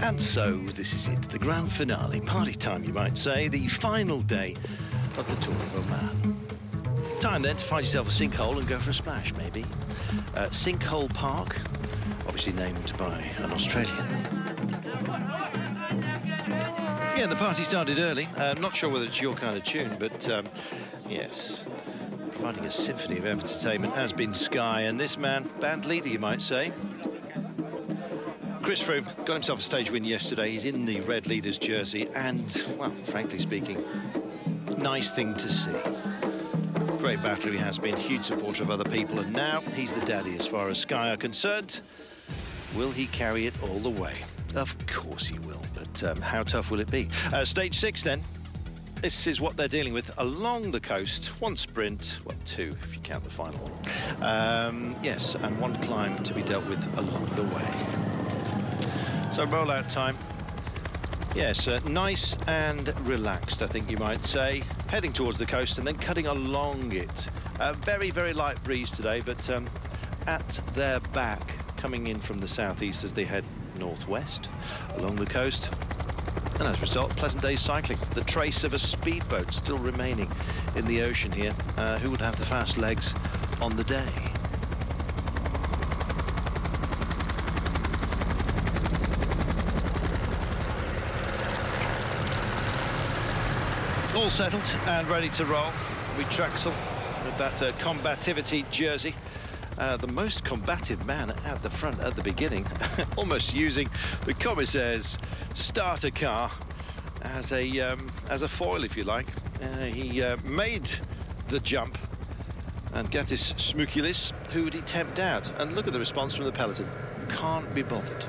And so this is it, the grand finale, party time you might say, the final day of the Tour of Oman. Time then to find yourself a sinkhole and go for a splash, maybe. Sinkhole Park, obviously named by an Australian. Yeah, the party started early. Not sure whether it's your kind of tune, but yes, providing a symphony of entertainment has been Sky, and this man, band leader you might say, Chris Froome, got himself a stage win yesterday. He's in the red leader's jersey, and, well, frankly speaking, nice thing to see. Great battler he has been, huge supporter of other people, and now he's the daddy as far as Sky are concerned. Will he carry it all the way? Of course he will, but how tough will it be? Stage 6 then. This is what they're dealing with along the coast. One sprint, well, two if you count the final one. Yes, and one climb to be dealt with along the way. So rollout time. Yes, nice and relaxed, I think you might say. Heading towards the coast and then cutting along it. Very, very light breeze today, but at their back, coming in from the southeast as they head northwest along the coast. And as a result, pleasant day's cycling. The trace of a speedboat still remaining in the ocean here. Who would have the fast legs on the day? All settled and ready to roll. We Traxel with that combativity jersey. The most combative man at the front at the beginning, almost using the commissaire's starter car as a foil, if you like. He made the jump, and Gatis Smukilis, who would he tempt out? And look at the response from the peloton. Can't be bothered.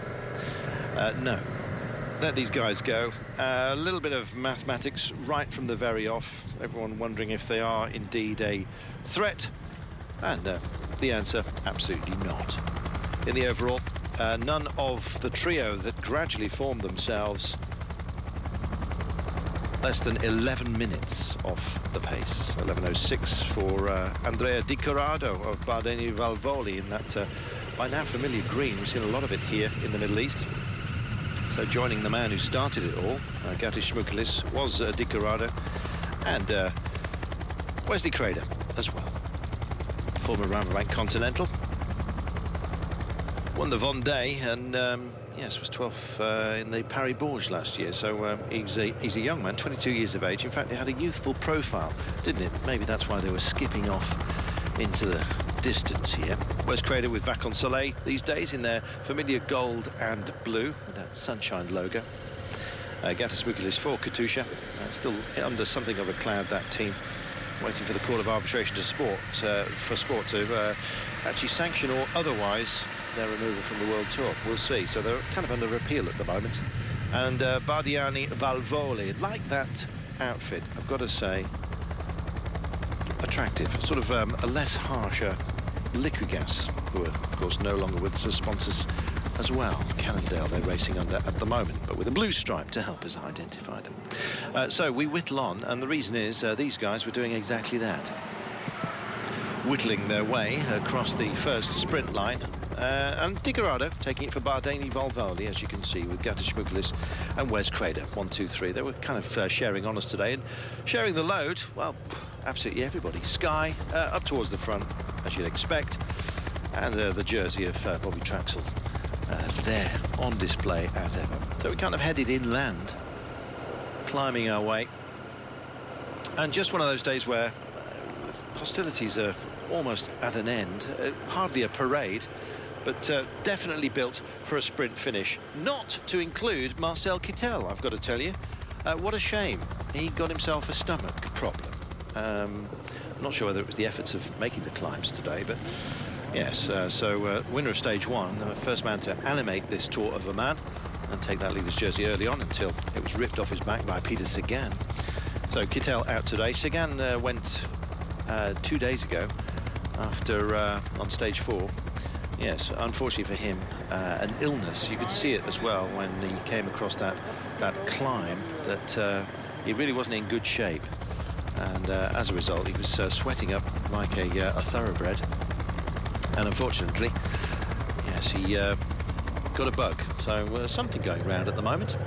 No. Let these guys go. A little bit of mathematics right from the very off. Everyone wondering if they are indeed a threat. And the answer, absolutely not. In the overall, none of the trio that gradually formed themselves less than 11 minutes off the pace. 11:06 for Andrea Di Corrado of Bardeni Valvoli in that by now familiar green. We've seen a lot of it here in the Middle East. So joining the man who started it all, Gatis Smukilis, was Di Corrado, and Wesley Crader as well. Former Rabobank Continental. Won the Vendée, and yes, was 12th in the Paris-Bourges last year. So he's a young man, 22 years of age. In fact, he had a youthful profile, didn't it? Maybe that's why they were skipping off into the distance here. Wes Crader with Vacan Soleil these days in their familiar gold and blue with that sunshine logo. Gatis Smukilis for Katusha, still under something of a cloud, that team, waiting for the Court of Arbitration to sport to actually sanction or otherwise their removal from the World Tour. We'll see. So they're kind of under appeal at the moment. And Bardiani Valvoli, like that outfit, I've got to say, attractive, sort of a less harsher Liquigas, who are of course no longer with the sponsors as well. Cannondale they're racing under at the moment, but with a blue stripe to help us identify them. So we whittle on, and the reason is these guys were doing exactly that, whittling their way across the first sprint line. And Di Corrado taking it for Bardeni Valvoli, as you can see, with Gatis Smukilis and Wes Crader. 1, 2, 3. They were kind of sharing honours today, and sharing the load, well, absolutely everybody. Sky up towards the front, as you'd expect, and the jersey of Bobby Traxel there on display as ever. So we kind of headed inland, climbing our way, and just one of those days where hostilities are almost at an end. Hardly a parade, but definitely built for a sprint finish. Not to include Marcel Kittel, I've got to tell you. What a shame. He got himself a stomach problem. I'm not sure whether it was the efforts of making the climbs today, but yes, so winner of stage 1, first man to animate this Tour of Oman and take that leader's jersey early on until it was ripped off his back by Peter Sagan. So Kittel out today. Sagan went 2 days ago after on stage 4. Yes, unfortunately for him, an illness. You could see it as well when he came across that climb, that he really wasn't in good shape. And as a result, he was sweating up like a thoroughbred. And unfortunately, yes, he got a bug. So something going round at the moment.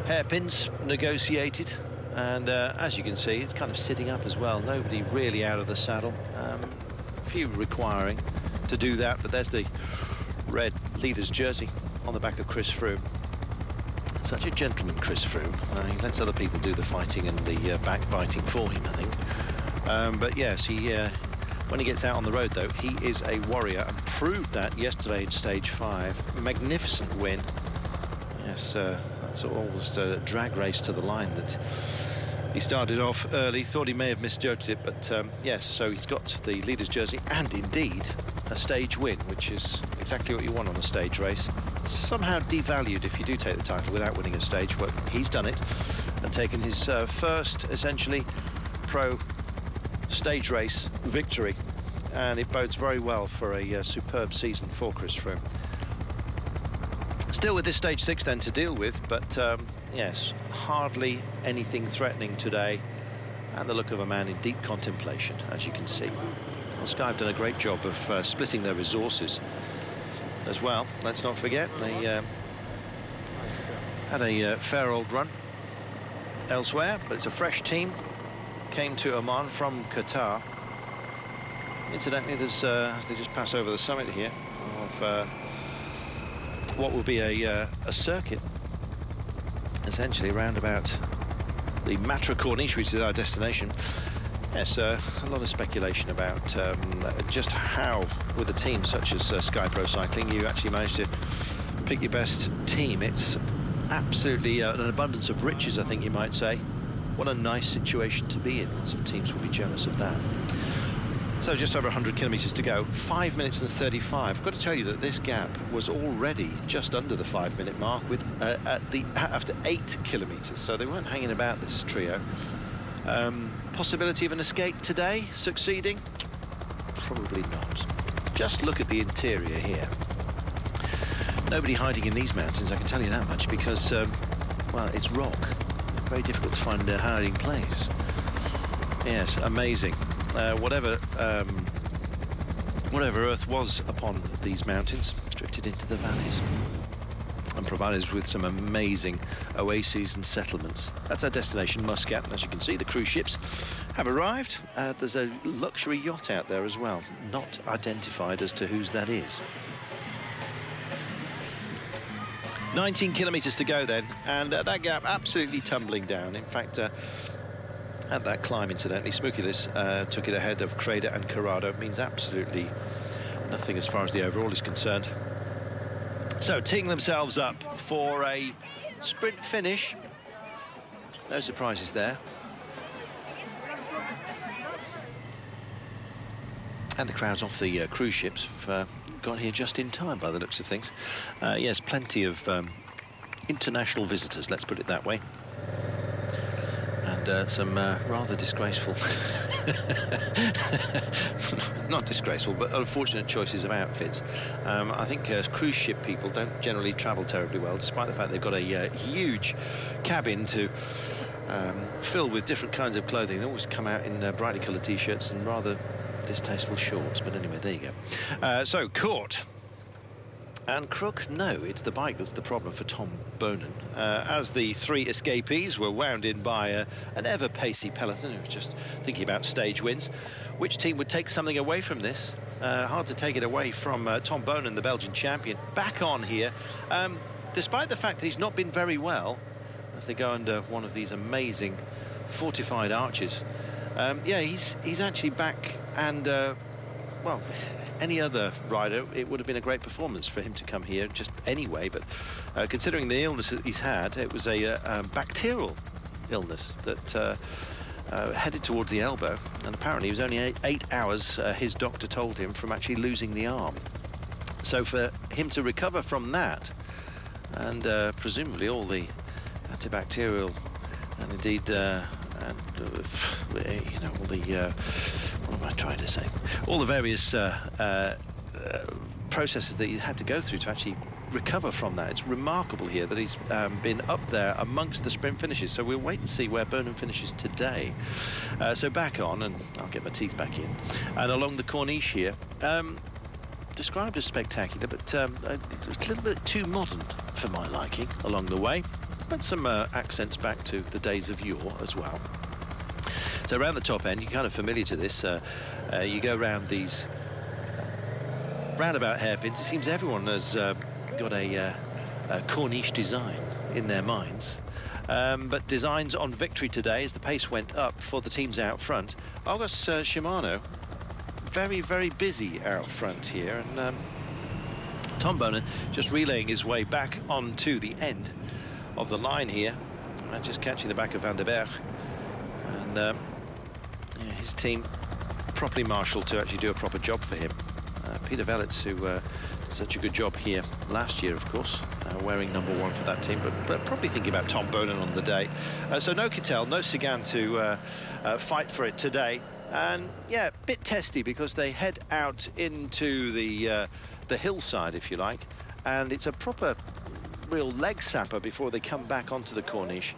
Hairpins negotiated, and as you can see, it's kind of sitting up as well. Nobody really out of the saddle. A few requiring to do that, but there's the red leader's jersey on the back of Chris Froome. Such a gentleman, Chris Froome. He lets other people do the fighting and the backbiting for him, I think. But yes, when he gets out on the road, though, he is a warrior, and proved that yesterday in stage 5. Magnificent win. Yes, that's almost a drag race to the line that he started off early. Thought he may have misjudged it, but yes, so he's got the leader's jersey and indeed a stage win, which is exactly what you want on a stage race. Somehow devalued if you do take the title without winning a stage, but he's done it and taken his first, essentially, pro stage race victory, and it bodes very well for a superb season for Chris Froome. Still with this stage 6 then to deal with, but yes, hardly anything threatening today, and the look of a man in deep contemplation, as you can see. Well, Sky have done a great job of splitting their resources as well. Let's not forget, they had a fair old run elsewhere, but it's a fresh team. Came to Oman from Qatar. Incidentally, there's as they just pass over the summit here of what will be a circuit, essentially around about the Matra Corniche, which is our destination. Yes, a lot of speculation about just how, with a team such as Sky Pro Cycling, you actually manage to pick your best team. It's absolutely an abundance of riches, I think you might say. What a nice situation to be in. Lots of teams will be jealous of that. So just over 100 kilometres to go, 5 minutes and 35. I've got to tell you that this gap was already just under the 5-minute mark with after 8 kilometres. So they weren't hanging about, this trio. Possibility of an escape today, succeeding? Probably not. Just look at the interior here. Nobody hiding in these mountains, I can tell you that much, because, well, it's rock. Very difficult to find a hiding place. Yes, amazing. Whatever earth was upon these mountains drifted into the valleys and provided us with some amazing oases and settlements. That's our destination, Muscat, and as you can see, the cruise ships have arrived. There's a luxury yacht out there as well, not identified as to whose that is. 19 kilometres to go then, and that gap absolutely tumbling down. In fact, at that climb, incidentally, Smukulis took it ahead of Creda and Corrado. It means absolutely nothing as far as the overall is concerned. So, teeing themselves up for a sprint finish. No surprises there. And the crowds off the cruise ships have got here just in time, by the looks of things. Yes, plenty of international visitors, let's put it that way. And some rather disgraceful, not disgraceful, but unfortunate choices of outfits. I think cruise ship people don't generally travel terribly well, despite the fact they've got a huge cabin to fill with different kinds of clothing. They always come out in brightly coloured t-shirts and rather distasteful shorts, but anyway, there you go. So, Court and Crook, no, it's the bike that's the problem for Tom Bonan. As the 3 escapees were wound in by an ever-pacey peloton who was just thinking about stage wins. Which team would take something away from this? Hard to take it away from Tom Bonan, the Belgian champion. Back on here, despite the fact that he's not been very well, as they go under one of these amazing fortified arches. Yeah, he's actually back, and well, any other rider, it would have been a great performance for him to come here just anyway, but considering the illness that he's had, it was a bacterial illness that headed towards the elbow, and apparently it was only 8 hours, his doctor told him, from actually losing the arm. So for him to recover from that, and presumably all the antibacterial and indeed and you know, all the what am I trying to say? All the various processes that he had to go through to actually recover from that. It's remarkable here that he's been up there amongst the sprint finishes. So we'll wait and see where Bonan finishes today. So back on, and I'll get my teeth back in, and along the Corniche here. described as spectacular, but it was a little bit too modern for my liking along the way. But some accents back to the days of yore as well. So around the top end, you're kind of familiar to this. You go around these roundabout hairpins. It seems everyone has got a Corniche design in their minds. But designs on victory today as the pace went up for the teams out front. August Shimano, very, very busy out front here. And Tom Bonen just relaying his way back onto the end of the line here. And just catching the back of Van der Berg. And yeah, his team properly marshalled to actually do a proper job for him. Peter Velits, who did such a good job here last year, of course, wearing #1 for that team, but probably thinking about Tom Bonen on the day. So no Kittel, no Sagan to fight for it today. And yeah, a bit testy because they head out into the hillside, if you like, and it's a proper real leg sapper before they come back onto the Corniche.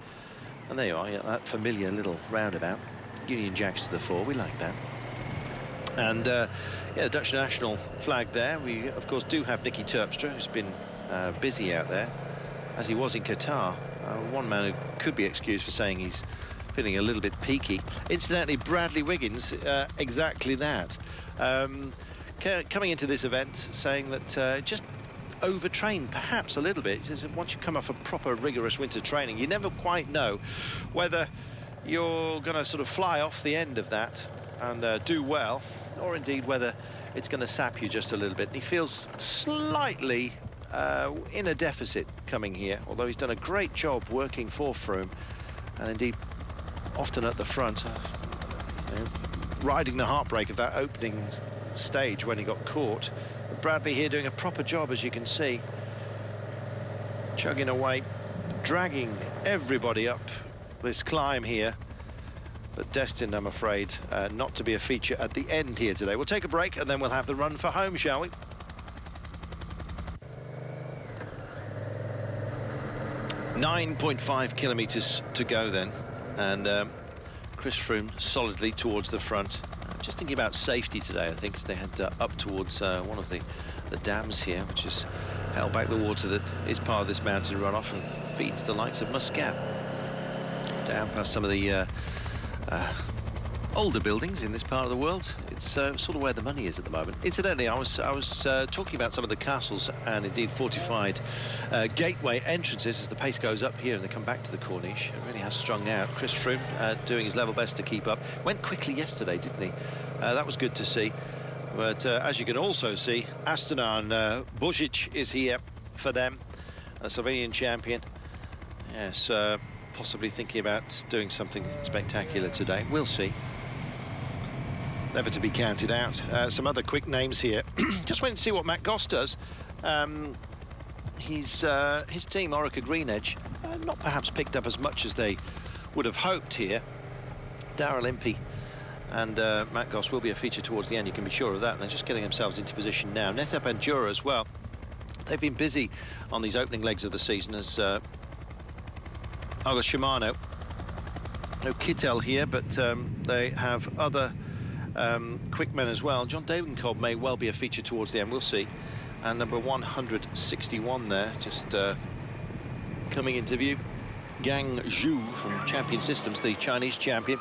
And there you are, that familiar little roundabout. Union Jacks to the fore, we like that. And yeah, the Dutch national flag there. We, of course, do have Nicky Terpstra, who's been busy out there, as he was in Qatar. One man who could be excused for saying he's feeling a little bit peaky. Incidentally, Bradley Wiggins, exactly that. Coming into this event, saying that just overtrained perhaps a little bit. He says that once you come off a proper rigorous winter training, you never quite know whether you're going to sort of fly off the end of that and do well, or indeed whether it's going to sap you just a little bit. And he feels slightly in a deficit coming here, although he's done a great job working for Froome, and indeed often at the front, you know, riding the heartbreak of that opening stage when he got caught. But Bradley here doing a proper job, as you can see, chugging away, dragging everybody up this climb here, but destined, I'm afraid, not to be a feature at the end here today. We'll take a break and then we'll have the run for home, shall we? .5 kilometres to go then, and Chris Froome solidly towards the front. Just thinking about safety today, I think, as they head up towards one of the dams here, which has held back the water that is part of this mountain runoff and feeds the likes of Muscat. Down past some of the older buildings in this part of the world. It's sort of where the money is at the moment. Incidentally, I was talking about some of the castles and indeed fortified gateway entrances as the pace goes up here and they come back to the Corniche. It really has strung out. Chris Froome doing his level best to keep up. Went quickly yesterday, didn't he? That was good to see. But as you can also see, Astana and Božič is here for them, a Slovenian champion. Yes, possibly thinking about doing something spectacular today. We'll see. Never to be counted out. Some other quick names here. Just wait and see what Matt Goss does. His team, Orica Green Edge, not perhaps picked up as much as they would have hoped here. Daryl Impey and Matt Goss will be a feature towards the end, you can be sure of that. And they're just getting themselves into position now. Netap Endura as well. They've been busy on these opening legs of the season as August Shimano. No Kittel here, but they have other quick men as well. John Davencobb may well be a feature towards the end, we'll see. And number 161 there, just coming into view. Gang Zhu from Champion Systems, the Chinese champion.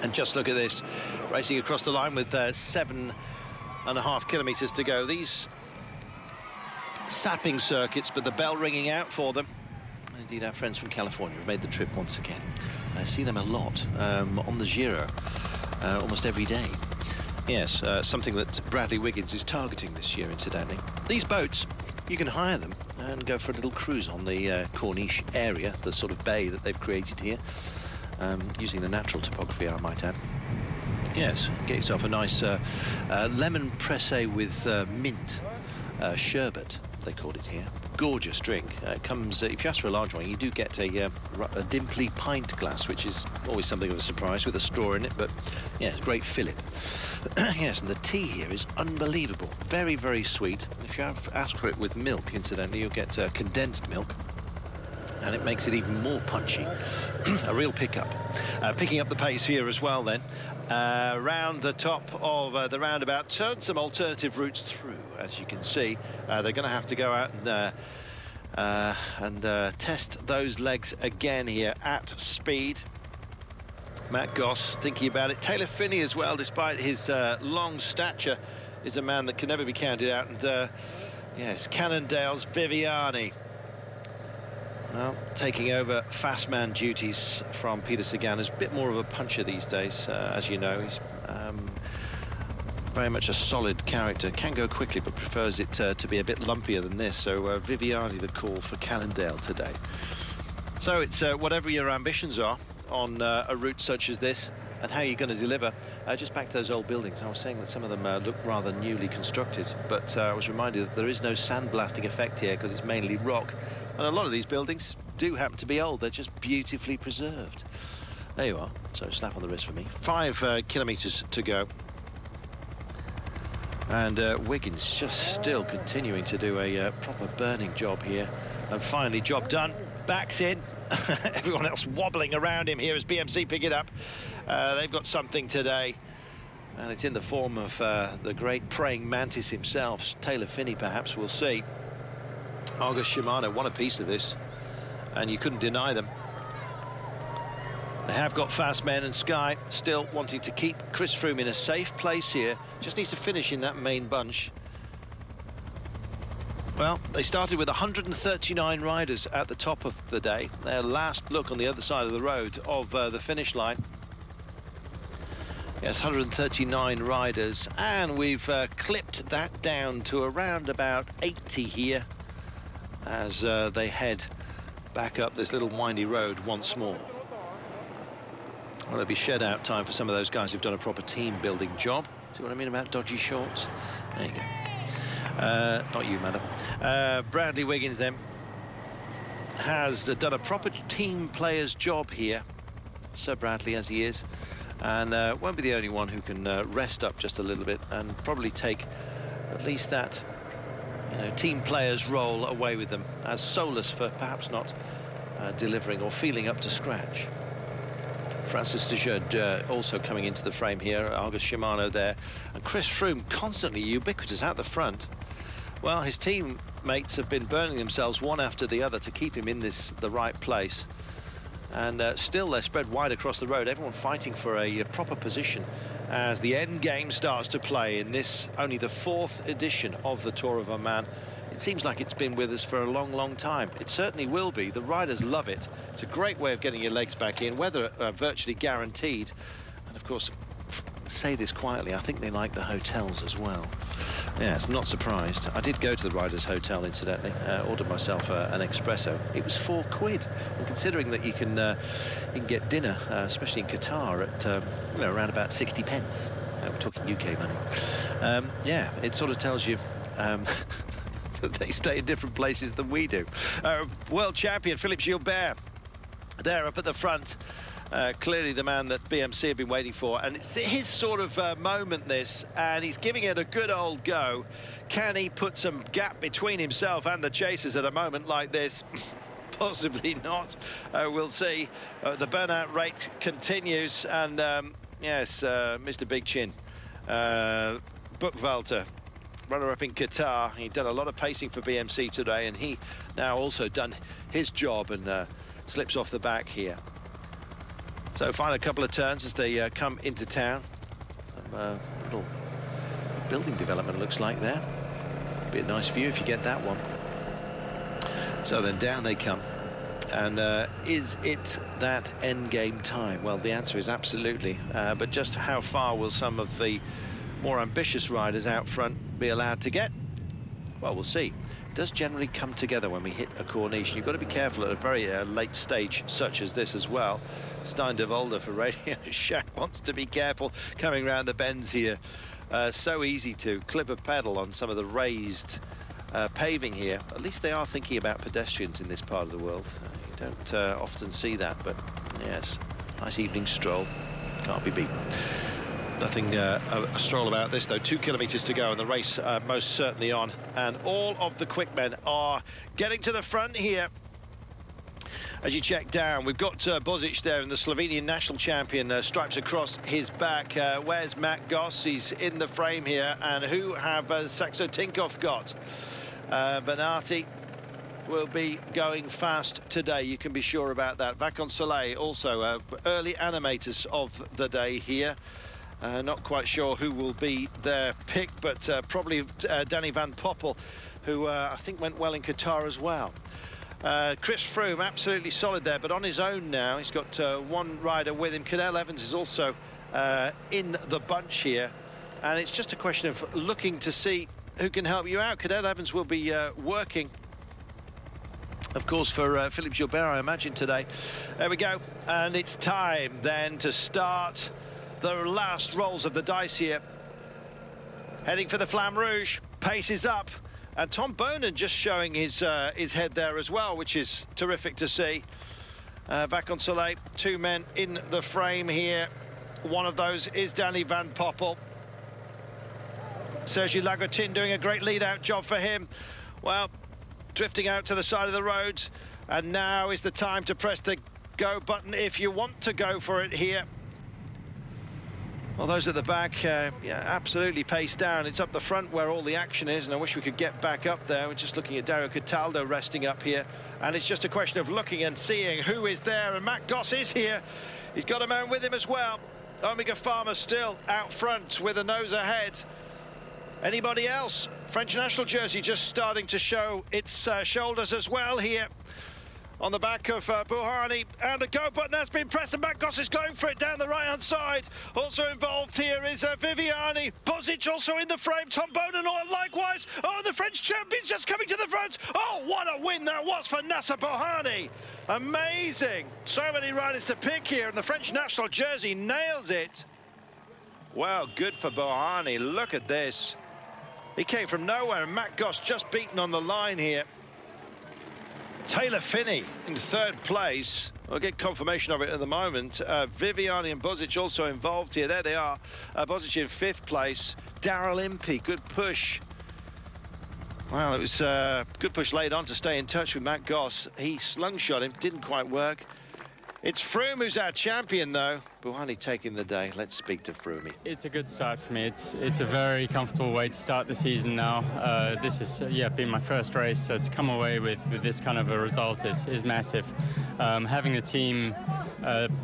And just look at this, racing across the line with 7.5 kilometres to go. These sapping circuits, but the bell ringing out for them. Indeed, our friends from California have made the trip once again. I see them a lot on the Giro, almost every day. Yes, something that Bradley Wiggins is targeting this year, incidentally. These boats, you can hire them and go for a little cruise on the Corniche area, the sort of bay that they've created here, using the natural topography, I might add. Yes, get yourself a nice lemon pressé with mint sherbet, they called it here. Gorgeous drink. It comes, if you ask for a large one, you do get a dimply pint glass, which is always something of a surprise with a straw in it, but yeah, it's a great fillip. Yes, and the tea here is unbelievable. Very, very sweet. If you ask for it with milk, incidentally, you'll get condensed milk, and it makes it even more punchy. A real pickup. Picking up the pace here as well then. round the top of the roundabout, turn some alternative routes through. As you can see, they're going to have to go out and test those legs again here at speed. Matt Goss thinking about it. Taylor Phinney as well, despite his long stature, is a man that can never be counted out. And yes, Cannondale's Viviani, well, taking over fast man duties from Peter Sagan. Is a bit more of a puncher these days, as you know. He's very much a solid character, can go quickly but prefers it to be a bit lumpier than this. So Viviani the call for Cannondale today. So it's whatever your ambitions are on a route such as this and how you're going to deliver. Just back to those old buildings, I was saying that some of them look rather newly constructed, but I was reminded that there is no sandblasting effect here because it's mainly rock, and a lot of these buildings do happen to be old. They're just beautifully preserved. There you are. So slap on the wrist for me. 5 kilometres to go, and Wiggins just still continuing to do a proper burning job here. And finally, job done. Backs in. Everyone else wobbling around him here as BMC pick it up. They've got something today, and it's in the form of the great praying mantis himself, Taylor Phinney, perhaps. We'll see. Argus Shimano won a piece of this, and you couldn't deny them. They have got fast men, and Sky still wanting to keep Chris Froome in a safe place here. Just needs to finish in that main bunch. Well, they started with 139 riders at the top of the day. Their last look on the other side of the road of the finish line. Yes, 139 riders, and we've clipped that down to around about 80 here as they head back up this little windy road once more. Well, it'll be shed out time for some of those guys who've done a proper team building job. See what I mean about dodgy shorts? There you go. Not you, madam. Bradley Wiggins then has done a proper team player's job here, Sir Bradley as he is, and won't be the only one who can rest up just a little bit and probably take at least that, you know, team player's role away with them as solace for perhaps not delivering or feeling up to scratch. Francis de also coming into the frame here. Argus Shimano there, and Chris Froome constantly ubiquitous at the front. Well, his teammates have been burning themselves one after the other to keep him in the right place, and still they're spread wide across the road, everyone fighting for a proper position as the end game starts to play in this only the 4th edition of the Tour of Oman. It seems like it's been with us for a long, long time. It certainly will be. The riders love it. It's a great way of getting your legs back in, weather virtually guaranteed. And of course, say this quietly, I think they like the hotels as well. Yes, I'm not surprised. I did go to the Riders Hotel, incidentally, ordered myself an espresso. It was £4. And considering that you can get dinner, especially in Qatar, at you know, around about 60 pence. We're talking UK money. Yeah, it sort of tells you that they stay in different places than we do. World champion Philippe Gilbert there up at the front. Clearly the man that BMC have been waiting for, and it's his sort of moment this, and he's giving it a good old go. Can he put some gap between himself and the chasers at a moment like this? Possibly not. We'll see. The burnout rate continues, and yes, Mr. Big Chin, Buchwalter, runner-up in Qatar. He'd done a lot of pacing for BMC today, and he now also done his job and slips off the back here. So final couple of turns as they come into town. Some little building development looks like there. Be a nice view if you get that one. So then down they come. And is it that end game time? Well, the answer is absolutely. But just how far will some of the more ambitious riders out front be allowed to get? Well, we'll see. It does generally come together when we hit a Corniche. You've got to be careful at a very late stage such as this as well. Stein de Volder for Radio Shack wants to be careful coming round the bends here. So easy to clip a pedal on some of the raised paving here. At least they are thinking about pedestrians in this part of the world. You don't often see that, but yes, nice evening stroll. Can't be beaten. Nothing a stroll about this, though. 2 kilometres to go, and the race most certainly on. And all of the quick men are getting to the front here. As you check down, we've got Bozic there, and the Slovenian national champion, stripes across his back. Where's Matt Goss? He's in the frame here. And who have Saxo Tinkoff got? Bernati will be going fast today, you can be sure about that. Vakon Soleil also early animators of the day here. Not quite sure who will be their pick, but probably Danny van Poppel, who I think went well in Qatar as well. Chris Froome absolutely solid there, but on his own now. He's got one rider with him. Cadel Evans is also in the bunch here, and it's just a question of looking to see who can help you out. Cadel Evans will be working, of course, for Philippe Gilbert, I imagine, today. There we go, and it's time then to start the last rolls of the dice here. Heading for the Flamme Rouge, pace is up. And Tom Bonen just showing his head there as well, which is terrific to see. Vakon Soleil, two men in the frame here. One of those is Danny van Poppel. Sergi Lagotin doing a great lead-out job for him. Well, drifting out to the side of the road. And now is the time to press the go button if you want to go for it here. Well, those at the back, yeah, absolutely paced down. It's up the front where all the action is, and I wish we could get back up there. We're just looking at Dario Cataldo resting up here, and it's just a question of looking and seeing who is there, and Matt Goss is here. He's got a man with him as well. Omega Pharma still out front with a nose ahead. Anybody else? French national jersey just starting to show its shoulders as well here. On the back of Bouhanni, and the go button has been pressed, and Matt Goss is going for it down the right-hand side. Also involved here is Viviani. Bozic also in the frame. Tom Bonen likewise. Oh, the French champion's just coming to the front. Oh, what a win that was for Nasser Bouhanni. Amazing. So many riders to pick here, and the French national jersey nails it. Well, good for Bouhanni. Look at this. He came from nowhere, and Matt Goss just beaten on the line here. Taylor Phinney in third place. We'll get confirmation of it at the moment. Viviani and Bozic also involved here. There they are. Bozic in fifth place. Daryl Impey, good push. Well, it was good push laid on to stay in touch with Matt Goss. He slungshot him, didn't quite work. It's Froome who's our champion, though. Bouhanni taking the day. Let's speak to Froome. It's a good start for me. It's a very comfortable way to start the season now. This has been my first race, so to come away with this kind of a result is massive. Having the team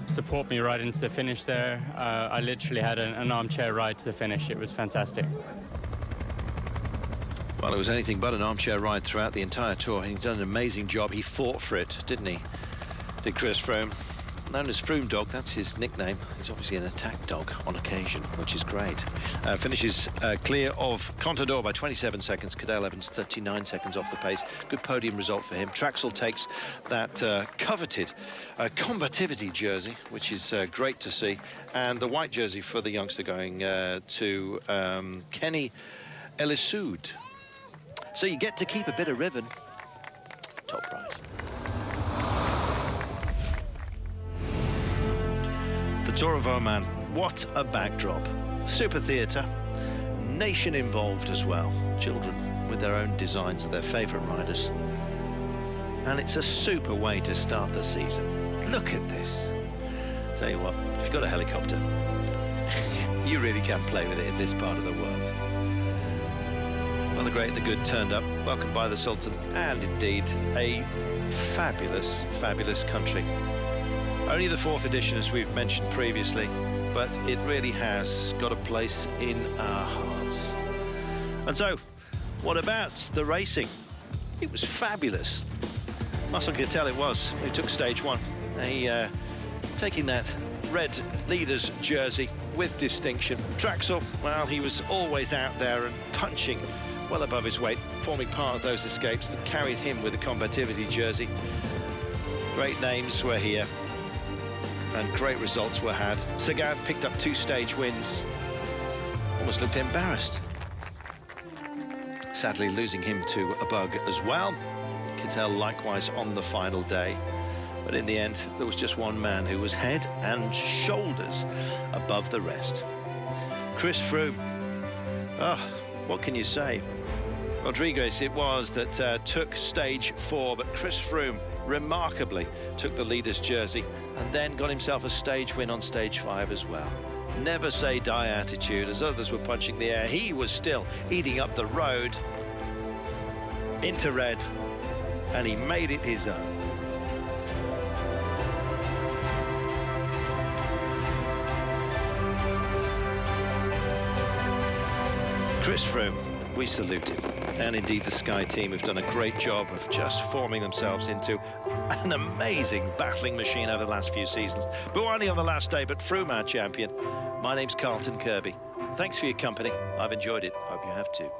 support me right into the finish there, I literally had an armchair ride to the finish. It was fantastic. Well, it was anything but an armchair ride throughout the entire tour. He's done an amazing job. He fought for it, didn't he? Did Chris Froome. Known as Froome Dog, that's his nickname. He's obviously an attack dog on occasion, which is great. Finishes clear of Contador by 27 seconds. Cadel Evans 39 seconds off the pace. Good podium result for him. Traxel takes that coveted combativity jersey, which is great to see. And the white jersey for the youngster going to Kenny Elisoud. So you get to keep a bit of ribbon. Top prize. Tour of Oman, what a backdrop. Super theatre, nation involved as well. Children with their own designs of their favourite riders. And it's a super way to start the season. Look at this. Tell you what, if you've got a helicopter, you really can play with it in this part of the world. Well, the great, the good turned up, welcomed by the Sultan, and indeed a fabulous, fabulous country. Only the fourth edition, as we've mentioned previously, but it really has got a place in our hearts. And so, what about the racing? It was fabulous. Marcel Kittel it was who took stage one. Taking that red leader's jersey with distinction. Traxel, well, he was always out there and punching well above his weight, forming part of those escapes that carried him with the combativity jersey. Great names were here. And great results were had. Sagan picked up 2 stage wins. Almost looked embarrassed. Sadly losing him to a bug as well. Kittel likewise on the final day. But in the end, there was just one man who was head and shoulders above the rest. Chris Froome. Oh, what can you say? Rodriguez it was that took stage 4, but Chris Froome remarkably took the leader's jersey and then got himself a stage win on stage 5 as well. Never say die attitude. As others were punching the air, he was still eating up the road into red, and he made it his own. Chris Froome, we salute him, and indeed the Sky team have done a great job of just forming themselves into an amazing battling machine over the last few seasons. Buani on the last day, but Froome our champion. My name's Carlton Kirby. Thanks for your company. I've enjoyed it. Hope you have too.